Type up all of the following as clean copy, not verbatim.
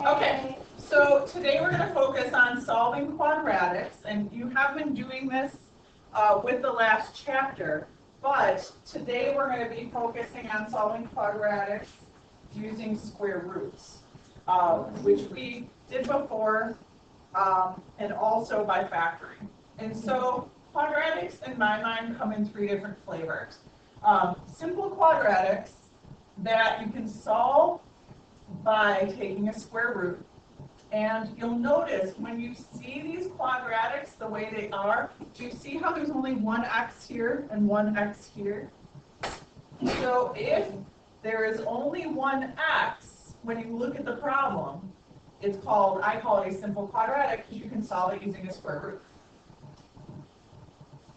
Okay, so today we're going to focus on solving quadratics, and you have been doing this with the last chapter, but today we're going to be focusing on solving quadratics using square roots, which we did before, and also by factoring. And so quadratics, in my mind, come in three different flavors. Simple quadratics that you can solve by taking a square root. And you'll notice when you see these quadratics the way they are, do you see how there's only one x here and one x here? So if there is only one x, when you look at the problem, it's called, I call it a simple quadratic because you can solve it using a square root.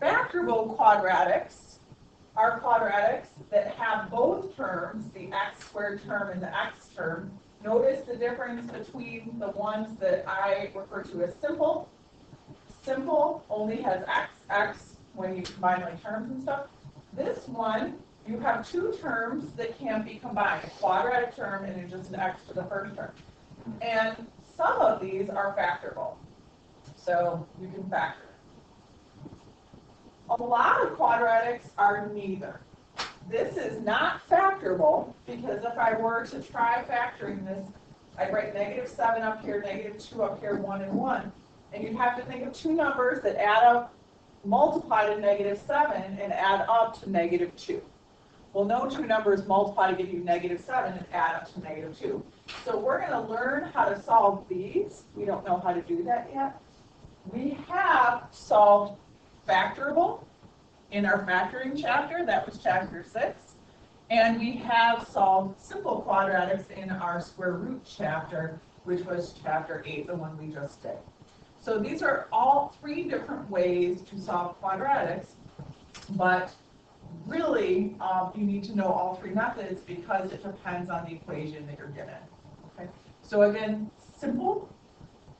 Factorable quadratics are quadratics that have both terms, the x squared term and the x term. Notice the difference between the ones that I refer to as simple. Simple only has x when you combine like terms and stuff. This one, you have two terms that can be combined, a quadratic term and then just an x to the first term. And some of these are factorable, so you can factor. A lot of quadratics are neither. This is not factorable because if I were to try factoring this, I'd write -7 up here, -2 up here, 1 and 1. And you'd have to think of two numbers that add up, multiply to -7 and add up to -2. Well, no two numbers multiply to give you -7 and add up to -2. So we're going to learn how to solve these. We don't know how to do that yet. We have solved factorable in our factoring chapter, that was chapter 6, and we have solved simple quadratics in our square root chapter, which was chapter 8, the one we just did. So these are all three different ways to solve quadratics, but really you need to know all three methods because it depends on the equation that you're given. Okay? So again, simple,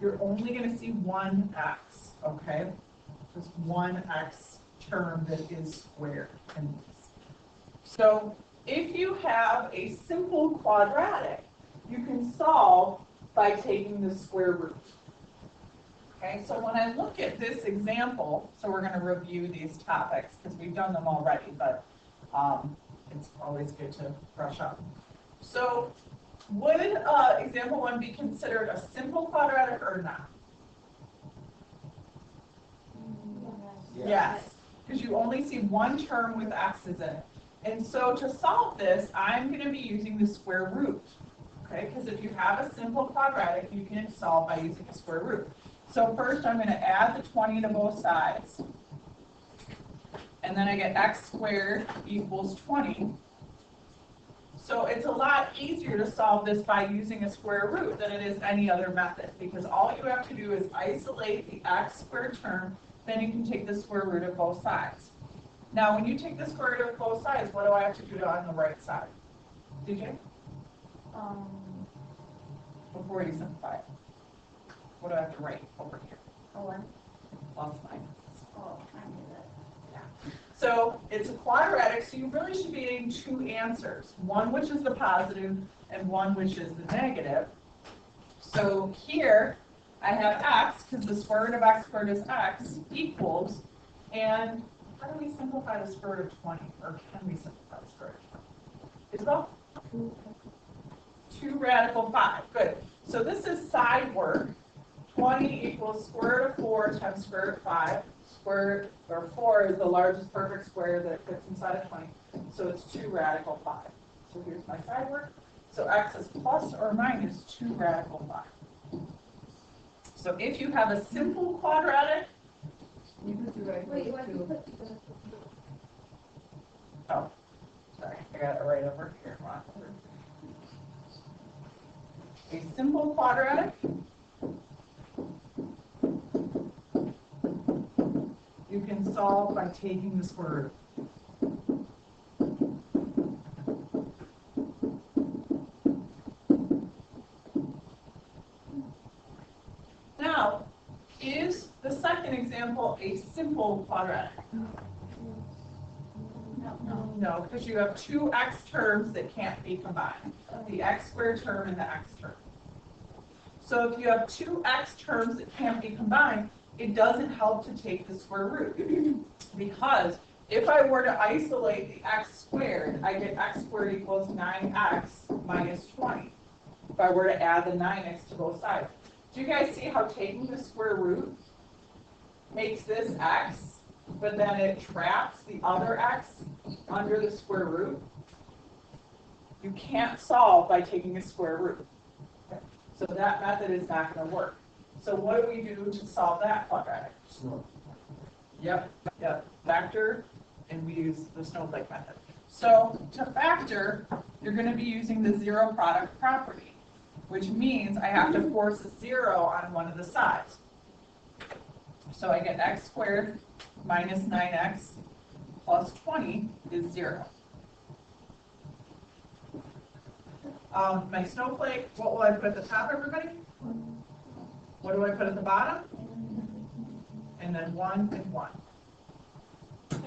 you're only going to see one x, okay? Just one x term that is squared. So if you have a simple quadratic, you can solve by taking the square root. Okay, so when I look at this example, so we're going to review these topics because we've done them already, but it's always good to brush up. So would example 1 be considered a simple quadratic or not? Yes, because you only see one term with x's in it. And so to solve this, I'm going to be using the square root. Okay, because if you have a simple quadratic, you can solve by using a square root. So first I'm going to add the 20 to both sides. And then I get x squared equals 20. So it's a lot easier to solve this by using a square root than it is any other method, because all you have to do is isolate the x squared term. Then you can take the square root of both sides. Now, when you take the square root of both sides, what do I have to do on the right side? Did you? Before you simplify it. What do I have to write over here? A 1. Plus minus. Oh, I knew that. Yeah. So it's a quadratic, so you really should be getting two answers. One which is the positive and one which is the negative. So here, I have x, because the square root of x squared is x, equals, and how do we simplify the square root of 20? Or can we simplify the square root of 20? Isabel? 2 radical 5. Good. So this is side work. 20 equals square root of 4 times square root of 5. Square root, or 4 is the largest perfect square that fits inside of 20. So it's 2 radical 5. So here's my side work. So x is plus or minus 2 radical 5. So if you have a simple quadratic, Wait, what you put? oh, sorry, I got it right over here. A simple quadratic, you can solve by taking the square root. Now, is the second example a simple quadratic? No, because you have two x terms that can't be combined. The x squared term and the x term. So if you have two x terms that can't be combined, it doesn't help to take the square root. Because if I were to isolate the x squared, I get x squared equals 9x minus 20. If I were to add the 9x to both sides. Do you guys see how taking the square root makes this x, but then it traps the other x under the square root? You can't solve by taking a square root. Okay. So that method is not going to work. So what do we do to solve that quadratic? Yep, factor, and we use the snowflake method. So to factor, you're going to be using the zero product property, which means I have to force a 0 on one of the sides. So I get x squared minus 9x plus 20 is 0. My snowflake, what will I put at the top, everybody? What do I put at the bottom? And then 1 and 1.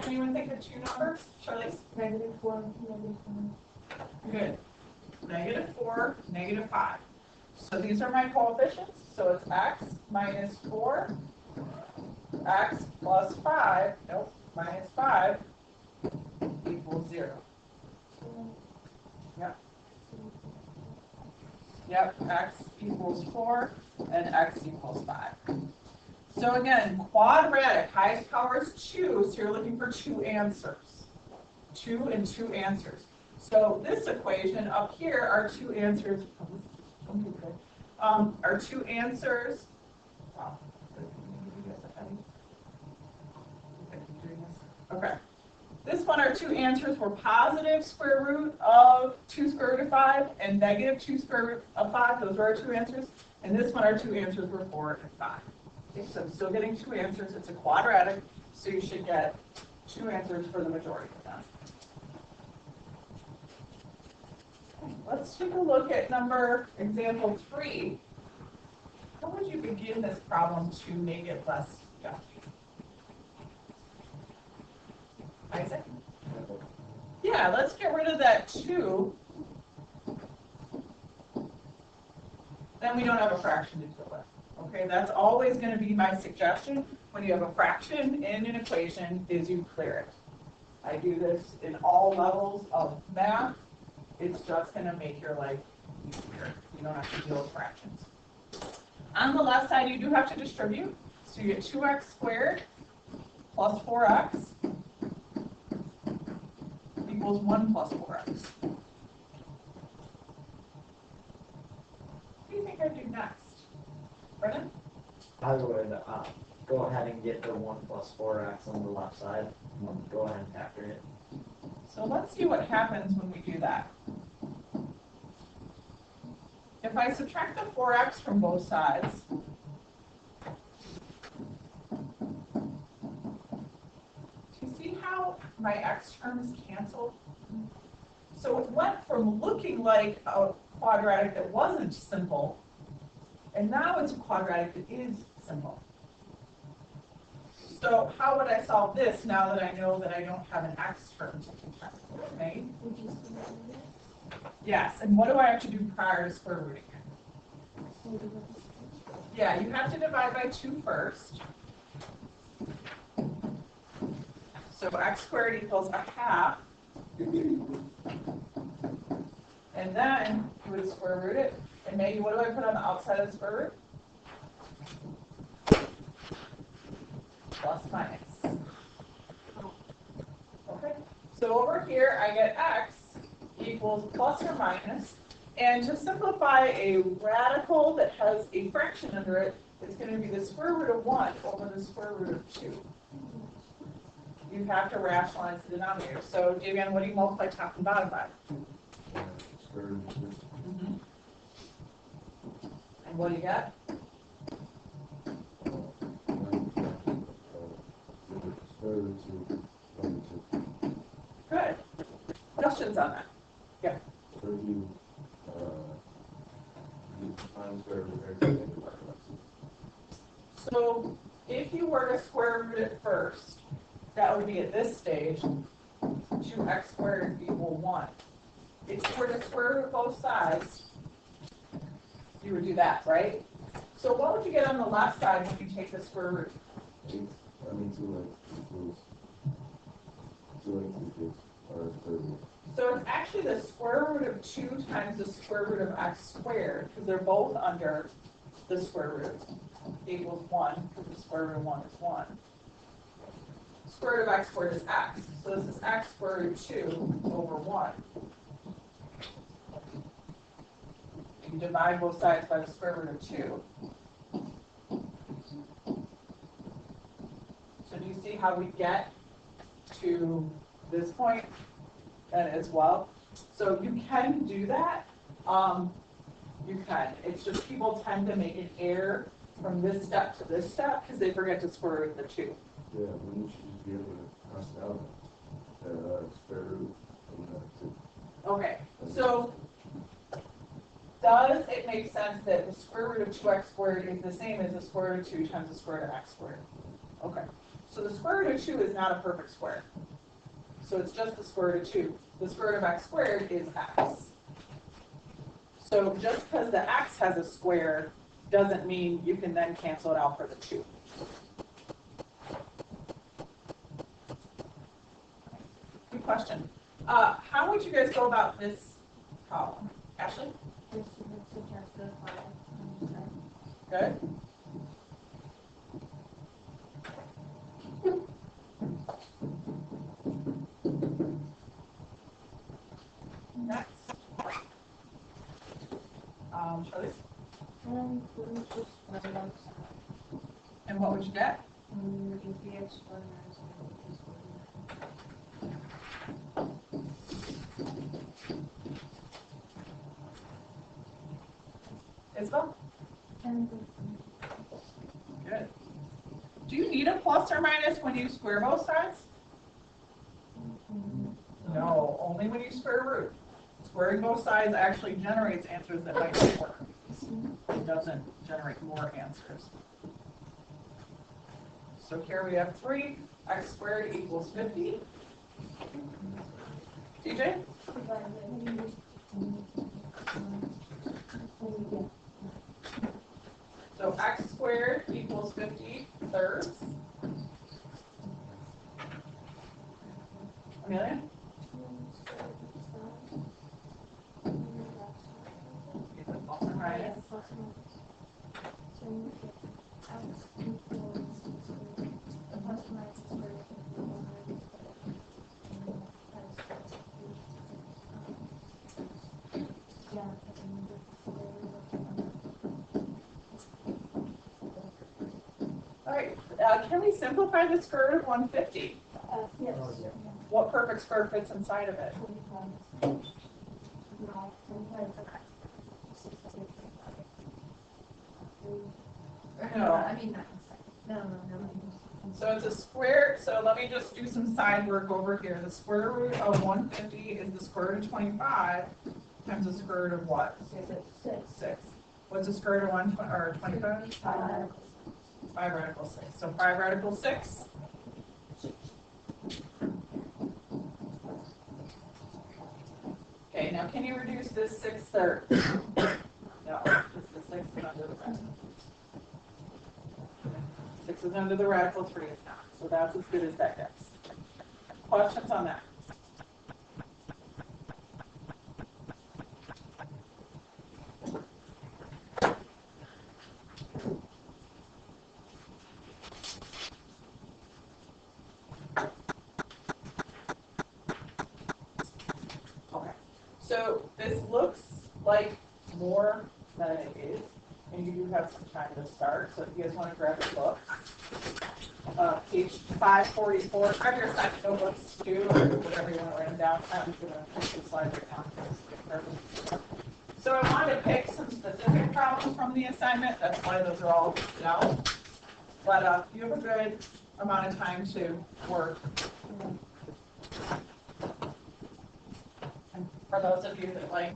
Anyone think of two numbers? Charlize? -4, -5. Good. -4, -5. So these are my coefficients. So it's x minus 4, x plus 5, nope, minus 5 equals 0. Yep. Yep, x equals 4 and x equals 5. So again, quadratic, highest power is 2, so you're looking for two answers. 2 and 2 answers. So this equation up here are two answers. Are two answers. Okay. This one are two answers for positive square root of 2 square root of 5 and negative 2 square root of 5. Those are our two answers. And this one are two answers for 4 and 5. Okay, so I'm still getting two answers. It's a quadratic, so you should get two answers for the majority of them. Let's take a look at example 3. How would you begin this problem to make it less yucky? Isaac? Yeah, let's get rid of that 2. Then we don't have a fraction to deal with. Okay, that's always going to be my suggestion when you have a fraction in an equation is you clear it. I do this in all levels of math. It's just going to make your life easier. You don't have to deal with fractions. On the left side, you do have to distribute. So you get 2x squared plus 4x equals 1 plus 4x. What do you think I'd do next? Brennan? I would go ahead and get the 1 plus 4x on the left side. Go ahead and factor it. So let's see what happens when we do that. If I subtract the 4x from both sides, do you see how my x terms cancel? So it went from looking like a quadratic that wasn't simple, and now it's a quadratic that is simple. So how would I solve this now that I know that I don't have an x term to contest? Okay. Yes, and what do I have to do prior to square rooting it? Yeah, you have to divide by 2 first. So x squared equals 1/2. And then you would square root it. And maybe what do I put on the outside of the square root? Plus minus. Okay. So over here I get x equals plus or minus. And to simplify a radical that has a fraction under it, it's going to be the square root of 1 over the square root of 2. You have to rationalize the denominator. So, Davian, what do you multiply top and bottom by? Mm-hmm. And what do you get? Good. Questions on that? Yeah. So if you were to square root it first, that would be at this stage, 2x squared equal 1. If you were to square root both sides, you would do that, right? So what would you get on the left side when you take the square root? 2x equals or 30. So it's actually the square root of 2 times the square root of x squared, because they're both under the square root, equals 1, because the square root of 1 is 1. Square root of x squared is x, so this is x squared root of 2 over 1. You divide both sides by the square root of 2. So do you see how we get to this point as well? So you can do that. You can. It's just people tend to make an error from this step to this step because they forget to square root the 2. Yeah, when you should be able to cross out the square root of that 2. Okay, so does it make sense that the square root of 2x squared is the same as the square root of 2 times the square root of x squared? Okay, so the square root of 2 is not a perfect square. So it's just the square root of 2. The square root of x squared is x. So just because the x has a square doesn't mean you can then cancel it out for the 2. Good question. How would you guys go about this problem? Ashley? Good. Next. Charlie? And what would you get? Isabel? Good. Do you need a plus or minus when you square both sides? No, only when you square root. Squaring both sides actually generates answers that might not work. It doesn't generate more answers. So here we have 3x squared equals 50. TJ? So x squared equals 50 thirds. Amelia? Plus or minus? All right, can we simplify the square root of 150? Yes. What perfect square fits inside of it? No. I mean, no. So it's a square, so let me just do some side work over here. The square root of 150 is the square root of 25 times the square root of what? 6. What's the square root of 25? 5 radical 6. So 5 radical 6. Okay, now can you reduce this 6 thirds? No, because the 6 is under the radical. 6 is under the radical, 3 is not. So that's as good as that gets. Questions on that? Okay, so this looks like more than it is, and you do have some time to start, so if you guys want to grab a book, page 544, grab your assignment notebooks too, or whatever you want to write them down. I'm going to push the slide right now. So I wanted to pick some specific problems from the assignment, that's why those are all listed out. But you have a good amount of time to work. And for those of you that like